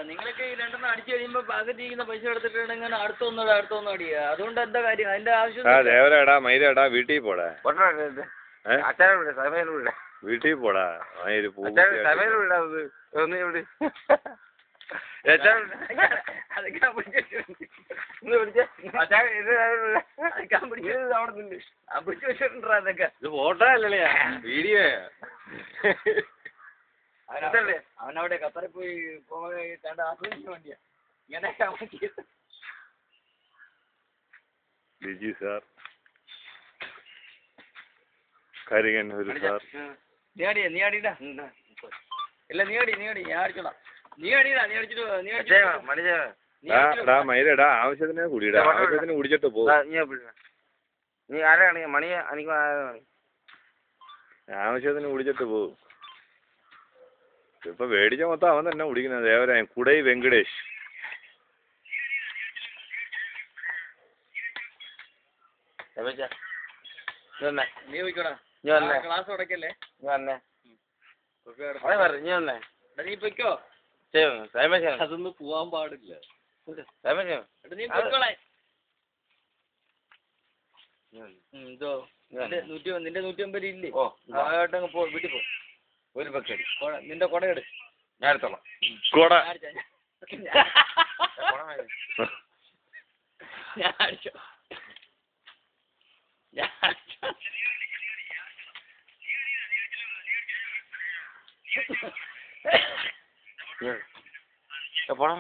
നിങ്ങളൊക്കെ ഈ രണ്ടെണ്ണം അടിച്ചു കഴിയുമ്പോ പകുതി ഇരിക്കുന്ന പൈസ എടുത്തിട്ട് ഇങ്ങനെ അടുത്തൊന്നും അടിക്കുക. അതുകൊണ്ട് എന്താ കാര്യം? അതിന്റെ ആവശ്യം ദേവരാടാ മൈരടാ വീട്ടിൽ പോടാ. വീട്ടിൽ പോടാ. ഫോട്ടോ അല്ലേ വീഡിയോ. അവനവിടെ ഖത്തറിൽ പോയി കണ്ട് ആസ്വദിക്കാൻ വേണ്ടിയാ ഇങ്ങനെ ലിജി സാർ, കരികന്നൂർ സാർ. നീ അടിയിടാ. ഇല്ല നീ അടി ഞാൻ അടിച്ചോളാം. നീ അടിയിടാ. നീ അടിച്ചിട്ട് മൈരടാ ആവശ്യത്തിന് കുടിയിടാ. ആവശ്യത്തിന് കുടിച്ചിട്ട് പോകും. നീ ആരാണ് മണിയെ? എനിക്ക് ആവശ്യത്തിന് കുടിച്ചിട്ട് പോകും. ഇപ്പൊ മേടിച്ച മൊത്തം അവൻ തന്നെ കുടിക്കുന്നത്. ദേവരായ കുടൈ വെങ്കടേഷ്. നീ പോയിക്കോടാ. ക്ലാസ് തുടക്കല്ലേ? നീ പൊയ്ക്കോ. അതൊന്നും പോവാൻ പാടില്ല. നീ പൊയ്ക്കോളെ. ഇതോ നിന്റെ 150 ഇല്ലേ? പോ വീട്ടിൽ പോ. ഒരു ബക്കറ്റ് നിന്റെ കൊട എടു. ഞാൻ എടുത്തോളാം. കൊട ഞാൻ അടിച്ചോ. പോണം.